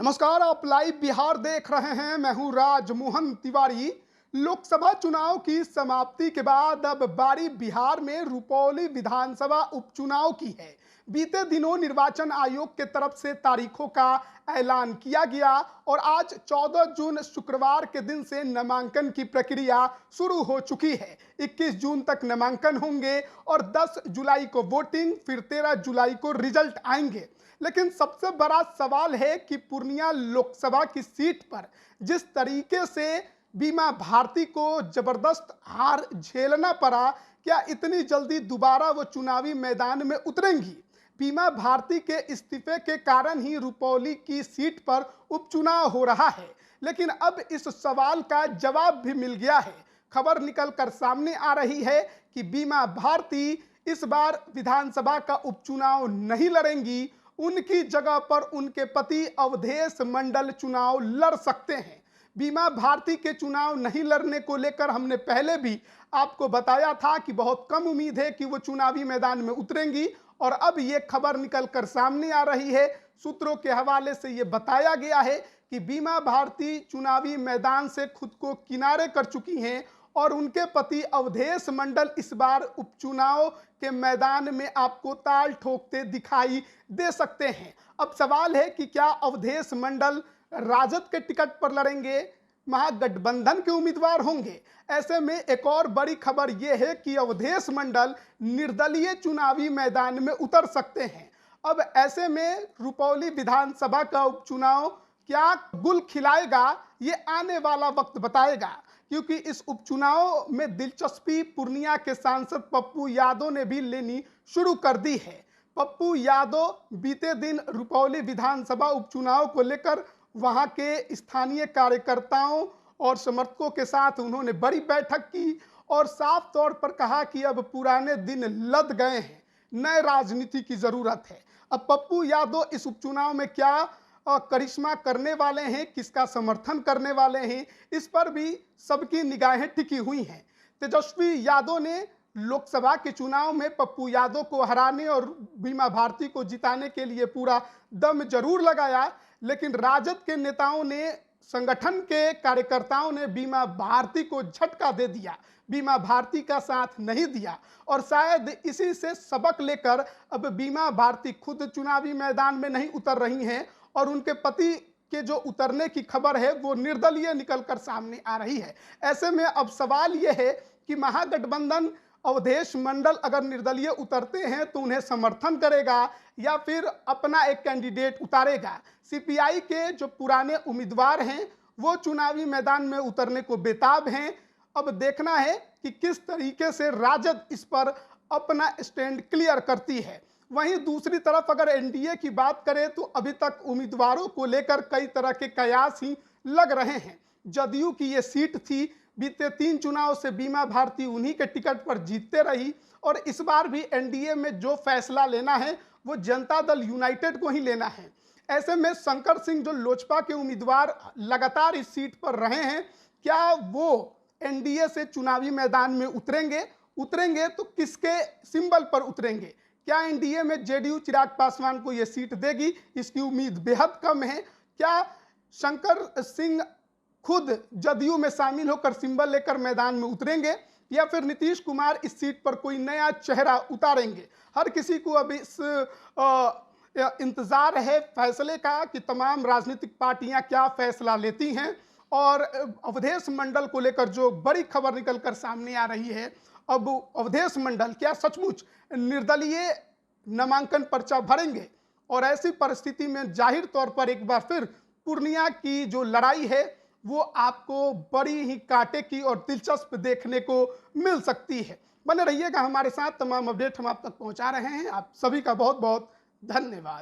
नमस्कार, आप लाइव बिहार देख रहे हैं। मैं हूं राजमोहन तिवारी। लोकसभा चुनाव की समाप्ति के बाद अब बारी बिहार में रुपौली विधानसभा उपचुनाव की है। बीते दिनों निर्वाचन आयोग के तरफ से तारीखों का ऐलान किया गया और आज 14 जून शुक्रवार के दिन से नामांकन की प्रक्रिया शुरू हो चुकी है। 21 जून तक नामांकन होंगे और 10 जुलाई को वोटिंग, फिर 13 जुलाई को रिजल्ट आएंगे। लेकिन सबसे बड़ा सवाल है कि पूर्णिया लोकसभा की सीट पर जिस तरीके से बीमा भारती को जबरदस्त हार झेलना पड़ा, क्या इतनी जल्दी दोबारा वो चुनावी मैदान में उतरेंगी? बीमा भारती के इस्तीफे के कारण ही रुपौली की सीट पर उपचुनाव हो रहा है, लेकिन अब इस सवाल का जवाब भी मिल गया है। खबर निकलकर सामने आ रही है कि बीमा भारती इस बार विधानसभा का उपचुनाव नहीं लड़ेंगी। उनकी जगह पर उनके पति अवधेश मंडल चुनाव लड़ सकते हैं। बीमा भारती के चुनाव नहीं लड़ने को लेकर हमने पहले भी आपको बताया था कि बहुत कम उम्मीद है कि वो चुनावी मैदान में उतरेंगी, और अब ये खबर निकलकर सामने आ रही है। सूत्रों के हवाले से ये बताया गया है कि बीमा भारती चुनावी मैदान से खुद को किनारे कर चुकी हैं और उनके पति अवधेश मंडल इस बार उपचुनाव के मैदान में आपको ताल ठोकते दिखाई दे सकते हैं। अब सवाल है कि क्या अवधेश मंडल राजद के टिकट पर लड़ेंगे, महागठबंधन के उम्मीदवार होंगे? ऐसे में एक और बड़ी खबर यह है कि अवधेश मंडल निर्दलीय चुनावी मैदान में उतर सकते हैं। अब ऐसे में रुपौली विधानसभा का उपचुनाव क्या गुल खिलाएगा, ये आने वाला वक्त बताएगा, क्योंकि इस उपचुनाव में दिलचस्पी पूर्णिया के सांसद पप्पू यादव ने भी लेनी शुरू कर दी है। पप्पू यादव बीते दिन रुपौली विधानसभा उपचुनाव को लेकर वहां के स्थानीय कार्यकर्ताओं और समर्थकों के साथ उन्होंने बड़ी बैठक की और साफ तौर पर कहा कि अब पुराने दिन लद गए हैं, नए राजनीति की जरूरत है। अब पप्पू यादव इस उपचुनाव में क्या करिश्मा करने वाले हैं, किसका समर्थन करने वाले हैं, इस पर भी सबकी निगाहें टिकी हुई हैं। तेजस्वी यादव ने लोकसभा के चुनाव में पप्पू यादव को हराने और बीमा भारती को जिताने के लिए पूरा दम जरूर लगाया, लेकिन राजद के नेताओं ने, संगठन के कार्यकर्ताओं ने बीमा भारती को झटका दे दिया, बीमा भारती का साथ नहीं दिया। और शायद इसी से सबक लेकर अब बीमा भारती खुद चुनावी मैदान में नहीं उतर रही हैं और उनके पति के जो उतरने की खबर है वो निर्दलीय निकलकर सामने आ रही है। ऐसे में अब सवाल यह है कि महागठबंधन अवधेश मंडल अगर निर्दलीय उतरते हैं तो उन्हें समर्थन करेगा या फिर अपना एक कैंडिडेट उतारेगा। सीपीआई के जो पुराने उम्मीदवार हैं वो चुनावी मैदान में उतरने को बेताब हैं। अब देखना है कि किस तरीके से राजद इस पर अपना स्टैंड क्लियर करती है। वहीं दूसरी तरफ अगर एनडीए की बात करें तो अभी तक उम्मीदवारों को लेकर कई तरह के कयास ही लग रहे हैं। जदयू की ये सीट थी, बीते 3 चुनाव से बीमा भारती उन्हीं के टिकट पर जीतते रही और इस बार भी एनडीए में जो फैसला लेना है वो जनता दल यूनाइटेड को ही लेना है। ऐसे में शंकर सिंह जो लोजपा के उम्मीदवार लगातार इस सीट पर रहे हैं, क्या वो एनडीए से चुनावी मैदान में उतरेंगे तो किसके सिंबल पर उतरेंगे? क्या एनडीए में जेडीयू चिराग पासवान को यह सीट देगी? इसकी उम्मीद बेहद कम है। क्या शंकर सिंह खुद जदयू में शामिल होकर सिंबल लेकर मैदान में उतरेंगे या फिर नीतीश कुमार इस सीट पर कोई नया चेहरा उतारेंगे? हर किसी को अब इस इंतजार है फैसले का कि तमाम राजनीतिक पार्टियां क्या फैसला लेती हैं। और अवधेश मंडल को लेकर जो बड़ी खबर निकलकर सामने आ रही है, अब अवधेश मंडल क्या सचमुच निर्दलीय नामांकन पर्चा भरेंगे? और ऐसी परिस्थिति में जाहिर तौर पर एक बार फिर पूर्णिया की जो लड़ाई है वो आपको बड़ी ही कांटे की और दिलचस्प देखने को मिल सकती है। बने रहिएगा हमारे साथ, तमाम अपडेट हम आप तक पहुंचा रहे हैं। आप सभी का बहुत बहुत धन्यवाद।